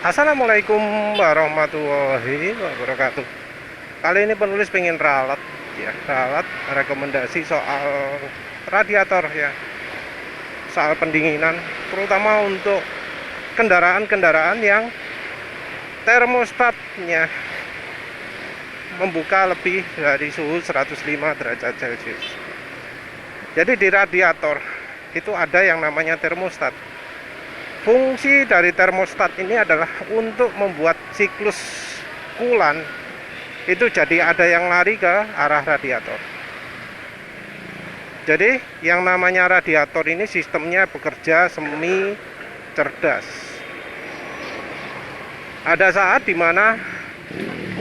Assalamualaikum warahmatullahi wabarakatuh. Kali ini penulis pengen ralat ya, ralat rekomendasi soal radiator ya, soal pendinginan, terutama untuk kendaraan-kendaraan yang termostatnya membuka lebih dari suhu 105 derajat Celcius. Jadi di radiator itu ada yang namanya termostat. Fungsi dari termostat ini adalah untuk membuat siklus coolant itu jadi ada yang lari ke arah radiator. Jadi yang namanya radiator ini sistemnya bekerja semi cerdas. Ada saat dimana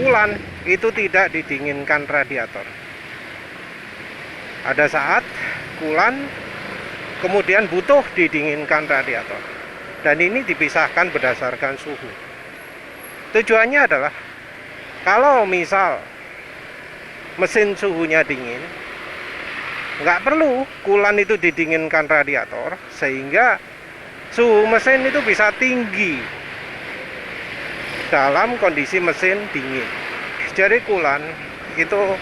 coolant itu tidak didinginkan radiator. Ada saat coolant kemudian butuh didinginkan radiator. Dan ini dipisahkan berdasarkan suhu. Tujuannya adalah kalau misal mesin suhunya dingin, nggak perlu coolant itu didinginkan radiator, sehingga suhu mesin itu bisa tinggi dalam kondisi mesin dingin. Jadi coolant itu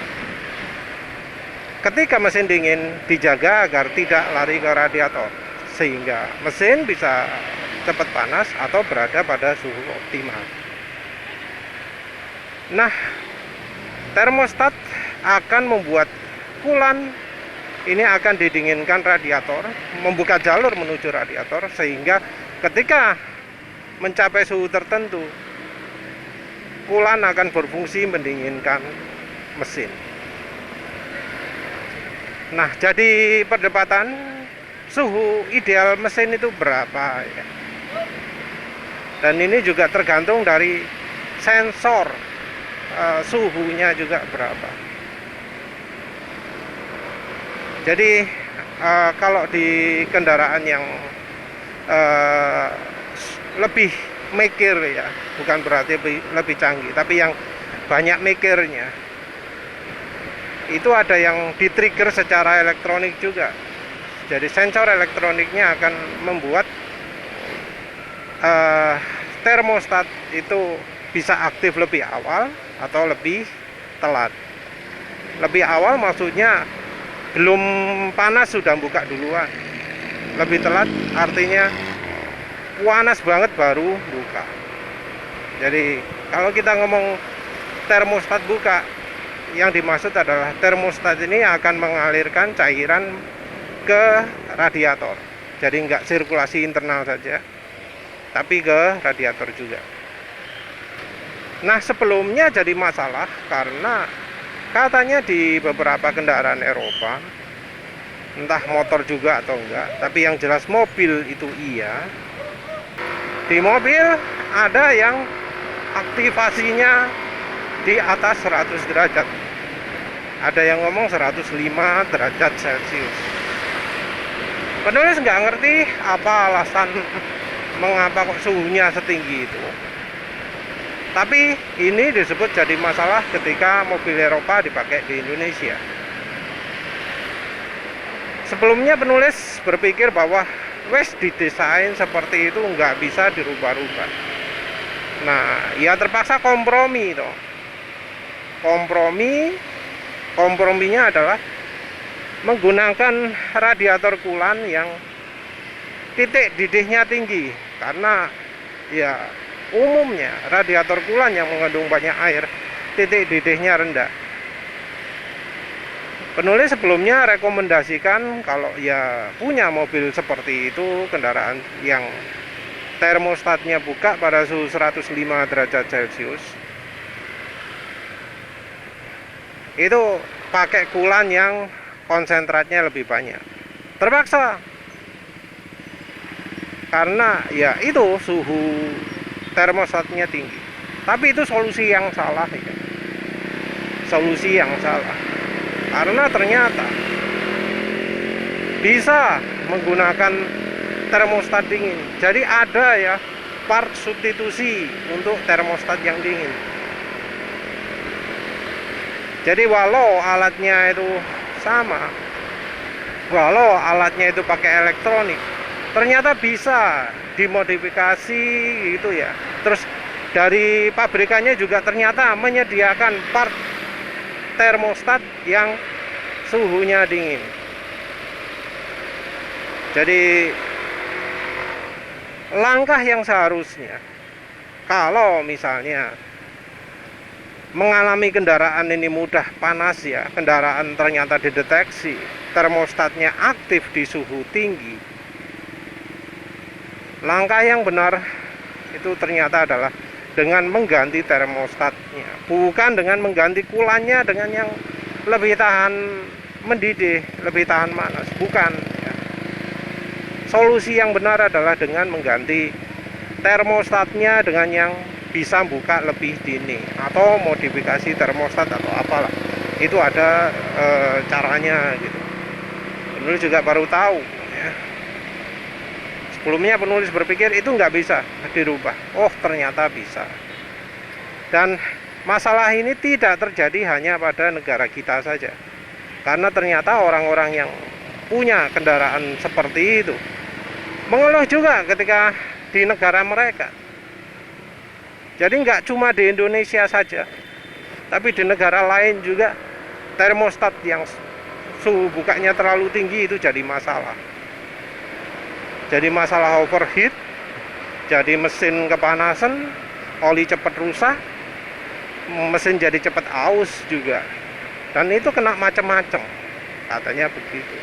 ketika mesin dingin dijaga agar tidak lari ke radiator, sehingga mesin bisa cepat panas atau berada pada suhu optimal. Nah, termostat akan membuat coolant ini akan didinginkan radiator, membuka jalur menuju radiator, sehingga ketika mencapai suhu tertentu, coolant akan berfungsi mendinginkan mesin. Nah, jadi perdebatan suhu ideal mesin itu berapa ya? Dan ini juga tergantung dari sensor suhunya juga berapa. Jadi kalau di kendaraan yang lebih mikir ya, bukan berarti lebih canggih, tapi yang banyak mikirnya, itu ada yang di-trigger secara elektronik juga. Jadi sensor elektroniknya akan membuat termostat itu bisa aktif lebih awal atau lebih telat. Lebih awal maksudnya belum panas sudah buka duluan. Lebih telat artinya panas banget baru buka. Jadi kalau kita ngomong termostat buka, yang dimaksud adalah termostat ini akan mengalirkan cairan ke radiator. Jadi nggak sirkulasi internal saja, tapi ke radiator juga. Nah, sebelumnya jadi masalah karena katanya di beberapa kendaraan Eropa, entah motor juga atau enggak, tapi yang jelas mobil itu iya. Di mobil ada yang aktivasinya di atas 100 derajat. Ada yang ngomong 105 derajat Celcius. Penulis nggak ngerti apa alasan mengapa kok suhunya setinggi itu. Tapi ini disebut jadi masalah ketika mobil Eropa dipakai di Indonesia. Sebelumnya penulis berpikir bahwa wes didesain seperti itu nggak bisa dirubah-rubah. Nah, ya terpaksa kompromi toh. Komprominya adalah menggunakan radiator coolant yang titik didihnya tinggi, karena ya umumnya radiator coolant yang mengandung banyak air titik didihnya rendah. Penulis sebelumnya rekomendasikan kalau ya punya mobil seperti itu, kendaraan yang termostatnya buka pada suhu 105 derajat Celcius, itu pakai coolant yang konsentratnya lebih banyak. Terpaksa karena ya itu suhu termostatnya tinggi. Tapi itu solusi yang salah ya. Solusi yang salah. Karena ternyata bisa menggunakan termostat dingin. Jadi ada ya part substitusi untuk termostat yang dingin. Jadi walau alatnya itu sama, walau alatnya itu pakai elektronik, ternyata bisa dimodifikasi gitu ya. Terus dari pabrikannya juga ternyata menyediakan part termostat yang suhunya dingin. Jadi langkah yang seharusnya kalau misalnya mengalami kendaraan ini mudah panas ya, kendaraan ternyata dideteksi termostatnya aktif di suhu tinggi, langkah yang benar itu ternyata adalah dengan mengganti termostatnya, bukan dengan mengganti kulannya dengan yang lebih tahan mendidih, lebih tahan panas, bukan ya. Solusi yang benar adalah dengan mengganti termostatnya dengan yang bisa buka lebih dini, atau modifikasi termostat atau apalah, itu ada caranya gitu. Penulis juga baru tahu ya. Sebelumnya penulis berpikir itu nggak bisa dirubah, oh ternyata bisa. Dan masalah ini tidak terjadi hanya pada negara kita saja, karena ternyata orang-orang yang punya kendaraan seperti itu mengeluh juga ketika di negara mereka. Jadi nggak cuma di Indonesia saja, tapi di negara lain juga termostat yang suhu bukanya terlalu tinggi itu jadi masalah. Jadi masalah overheat, jadi mesin kepanasan, oli cepat rusak, mesin jadi cepat aus juga. Dan itu kena macam-macam, katanya begitu.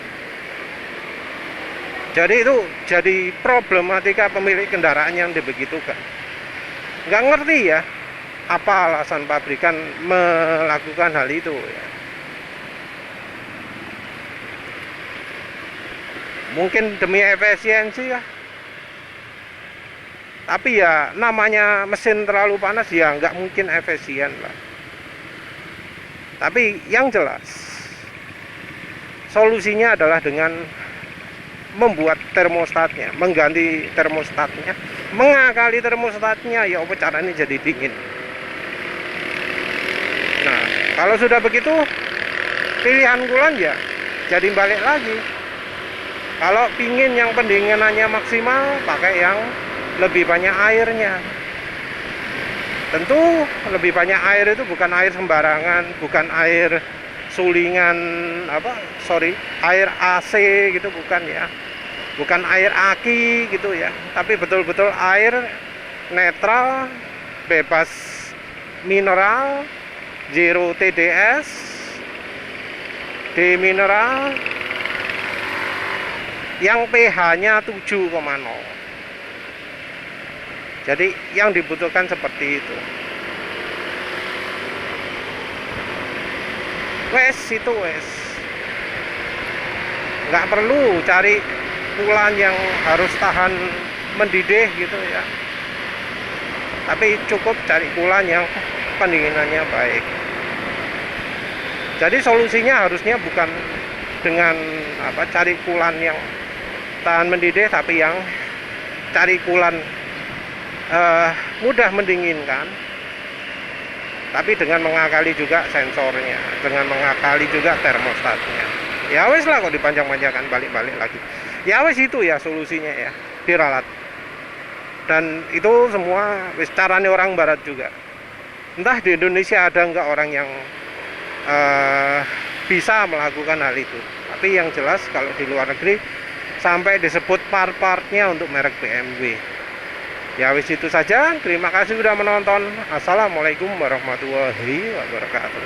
Jadi itu jadi problematika pemilik kendaraan yang dibegitukan. Nggak ngerti ya apa alasan pabrikan melakukan hal itu ya. Mungkin demi efisiensi ya. Tapi ya namanya mesin terlalu panas ya nggak mungkin efisien lah. Tapi yang jelas solusinya adalah dengan membuat termostatnya, mengganti termostatnya, mengakali termostatnya, ya apa caranya jadi dingin. Nah, kalau sudah begitu pilihan kulan ya jadi balik lagi. Kalau pingin yang pendinginannya maksimal, pakai yang lebih banyak airnya. Tentu lebih banyak air itu bukan air sembarangan, bukan air sulingan air AC gitu, bukan ya. Bukan air aki gitu ya, tapi betul-betul air netral, bebas mineral, zero TDS, demineral, yang pH-nya 7,0. Jadi yang dibutuhkan seperti itu. Itu nggak perlu cari kulan yang harus tahan mendidih gitu ya, tapi cukup cari kulan yang pendinginannya baik. Jadi solusinya harusnya bukan dengan cari kulan yang tahan mendidih, tapi yang cari kulan mudah mendinginkan, tapi dengan mengakali juga sensornya, dengan mengakali juga termostatnya. Ya wes lah, kok dipanjang-panjangkan balik-balik lagi. Ya wes itu ya solusinya ya, diralat. Dan itu semua wes caranya orang barat juga. Entah di Indonesia ada nggak orang yang bisa melakukan hal itu. Tapi yang jelas kalau di luar negeri sampai disebut part-partnya untuk merek BMW. Ya wis itu saja. Terima kasih sudah menonton. Assalamualaikum warahmatullahi wabarakatuh.